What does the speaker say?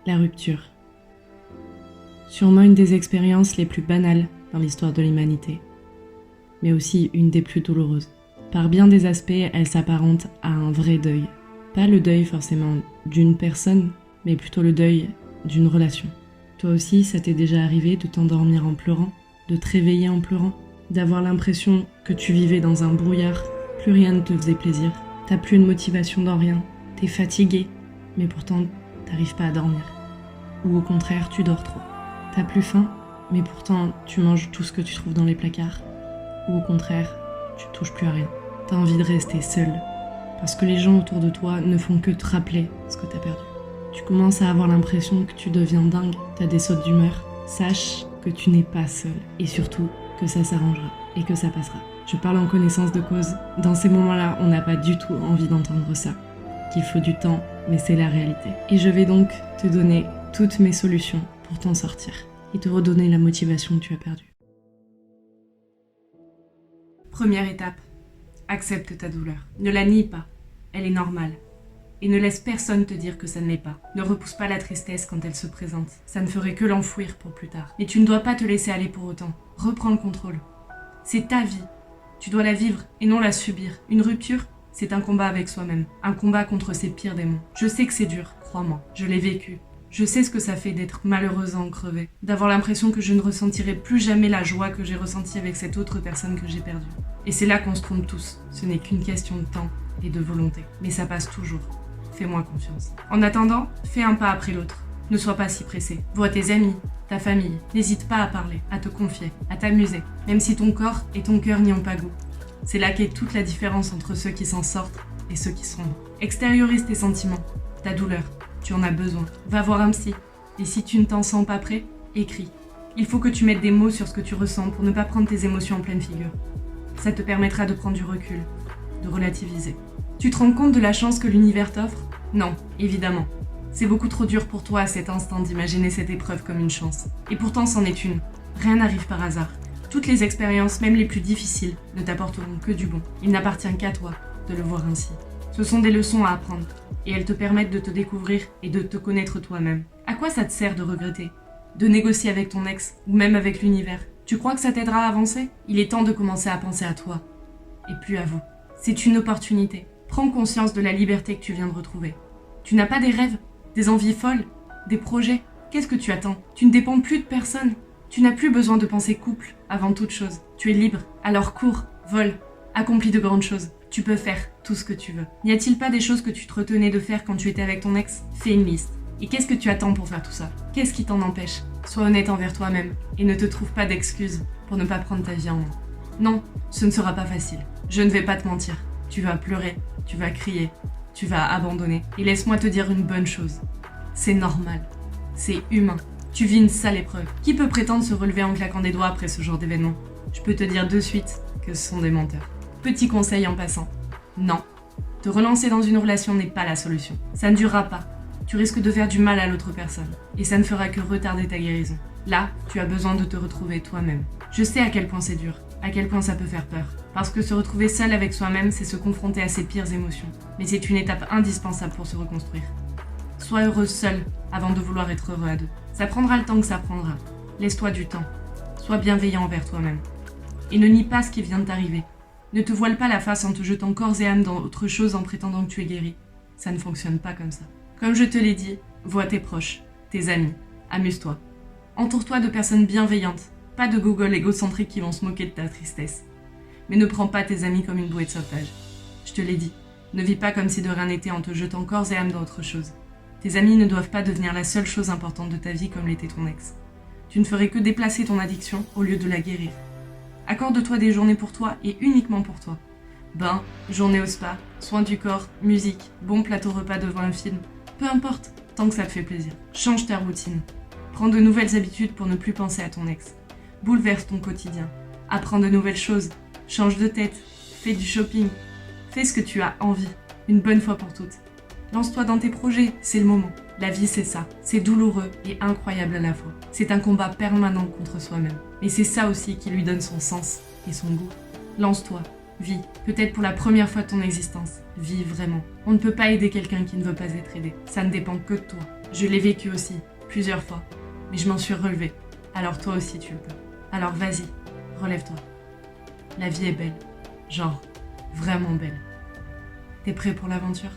La rupture. Sûrement une des expériences les plus banales dans l'histoire de l'humanité, mais aussi une des plus douloureuses. Par bien des aspects, elle s'apparente à un vrai deuil. Pas le deuil forcément d'une personne, mais plutôt le deuil d'une relation. Toi aussi, ça t'est déjà arrivé de t'endormir en pleurant, de te réveiller en pleurant, d'avoir l'impression que tu vivais dans un brouillard, plus rien ne te faisait plaisir, t'as plus de motivation dans rien, t'es fatigué, mais pourtant t'arrives pas à dormir. Ou au contraire, tu dors trop. T'as plus faim, mais pourtant tu manges tout ce que tu trouves dans les placards. Ou au contraire, tu touches plus à rien. T'as envie de rester seul, parce que les gens autour de toi ne font que te rappeler ce que t'as perdu. Tu commences à avoir l'impression que tu deviens dingue, t'as des sautes d'humeur. Sache que tu n'es pas seul, et surtout que ça s'arrangera, et que ça passera. Je parle en connaissance de cause. Dans ces moments-là, on n'a pas du tout envie d'entendre ça. Qu'il faut du temps, mais c'est la réalité. Et je vais donc te donner toutes mes solutions pour t'en sortir, et te redonner la motivation que tu as perdue. Première étape, accepte ta douleur. Ne la nie pas, elle est normale. Et ne laisse personne te dire que ça ne l'est pas. Ne repousse pas la tristesse quand elle se présente. Ça ne ferait que l'enfouir pour plus tard. Mais tu ne dois pas te laisser aller pour autant. Reprends le contrôle. C'est ta vie. Tu dois la vivre et non la subir. Une rupture, c'est un combat avec soi-même. Un combat contre ses pires démons. Je sais que c'est dur, crois-moi. Je l'ai vécu. Je sais ce que ça fait d'être malheureuse en crevée. D'avoir l'impression que je ne ressentirai plus jamais la joie que j'ai ressentie avec cette autre personne que j'ai perdue. Et c'est là qu'on se trompe tous. Ce n'est qu'une question de temps et de volonté. Mais ça passe toujours. Fais-moi confiance. En attendant, fais un pas après l'autre. Ne sois pas si pressé. Vois tes amis, ta famille. N'hésite pas à parler, à te confier, à t'amuser. Même si ton corps et ton cœur n'y ont pas goût. C'est là qu'est toute la différence entre ceux qui s'en sortent et ceux qui sombrent. Extériorise tes sentiments, ta douleur. Tu en as besoin. Va voir un psy. Et si tu ne t'en sens pas prêt, écris. Il faut que tu mettes des mots sur ce que tu ressens pour ne pas prendre tes émotions en pleine figure. Ça te permettra de prendre du recul, de relativiser. Tu te rends compte de la chance que l'univers t'offre ? Non, évidemment. C'est beaucoup trop dur pour toi à cet instant d'imaginer cette épreuve comme une chance. Et pourtant c'en est une. Rien n'arrive par hasard. Toutes les expériences, même les plus difficiles, ne t'apporteront que du bon. Il n'appartient qu'à toi de le voir ainsi. Ce sont des leçons à apprendre, et elles te permettent de te découvrir et de te connaître toi-même. À quoi ça te sert de regretter ? De négocier avec ton ex, ou même avec l'univers ? Tu crois que ça t'aidera à avancer ? Il est temps de commencer à penser à toi, et plus à vous. C'est une opportunité. Prends conscience de la liberté que tu viens de retrouver. Tu n'as pas des rêves, des envies folles, des projets. Qu'est-ce que tu attends ? Tu ne dépends plus de personne. Tu n'as plus besoin de penser couple avant toute chose. Tu es libre, alors cours, vole, accomplis de grandes choses. Tu peux faire tout ce que tu veux. N'y a-t-il pas des choses que tu te retenais de faire quand tu étais avec ton ex ? Fais une liste. Et qu'est-ce que tu attends pour faire tout ça ? Qu'est-ce qui t'en empêche ? Sois honnête envers toi-même et ne te trouve pas d'excuses pour ne pas prendre ta vie en main. Non, ce ne sera pas facile. Je ne vais pas te mentir. Tu vas pleurer, tu vas crier, tu vas abandonner. Et laisse-moi te dire une bonne chose. C'est normal. C'est humain. Tu vis une sale épreuve. Qui peut prétendre se relever en claquant des doigts après ce genre d'événement ? Je peux te dire de suite que ce sont des menteurs. Petit conseil en passant. Non. Te relancer dans une relation n'est pas la solution. Ça ne durera pas. Tu risques de faire du mal à l'autre personne. Et ça ne fera que retarder ta guérison. Là, tu as besoin de te retrouver toi-même. Je sais à quel point c'est dur, à quel point ça peut faire peur. Parce que se retrouver seul avec soi-même, c'est se confronter à ses pires émotions. Mais c'est une étape indispensable pour se reconstruire. Sois heureuse seule avant de vouloir être heureux à deux. Ça prendra le temps que ça prendra. Laisse-toi du temps. Sois bienveillant envers toi-même. Et ne nie pas ce qui vient de t'arriver. Ne te voile pas la face en te jetant corps et âme dans autre chose en prétendant que tu es guéri. Ça ne fonctionne pas comme ça. Comme je te l'ai dit, vois tes proches, tes amis, amuse-toi. Entoure-toi de personnes bienveillantes, pas de Google égocentriques qui vont se moquer de ta tristesse. Mais ne prends pas tes amis comme une bouée de sauvetage. Je te l'ai dit, ne vis pas comme si de rien n'était en te jetant corps et âme dans autre chose. Tes amis ne doivent pas devenir la seule chose importante de ta vie comme l'était ton ex. Tu ne ferais que déplacer ton addiction au lieu de la guérir. Accorde-toi des journées pour toi et uniquement pour toi. Bain, journée au spa, soins du corps, musique, bon plateau repas devant un film. Peu importe, tant que ça te fait plaisir. Change ta routine. Prends de nouvelles habitudes pour ne plus penser à ton ex. Bouleverse ton quotidien. Apprends de nouvelles choses. Change de tête. Fais du shopping. Fais ce que tu as envie, une bonne fois pour toutes. Lance-toi dans tes projets, c'est le moment. La vie, c'est ça. C'est douloureux et incroyable à la fois. C'est un combat permanent contre soi-même. Mais c'est ça aussi qui lui donne son sens et son goût. Lance-toi. Vis. Peut-être pour la première fois de ton existence. Vis vraiment. On ne peut pas aider quelqu'un qui ne veut pas être aidé. Ça ne dépend que de toi. Je l'ai vécu aussi, plusieurs fois. Mais je m'en suis relevée. Alors toi aussi tu le peux. Alors vas-y, relève-toi. La vie est belle. Genre, vraiment belle. T'es prêt pour l'aventure ?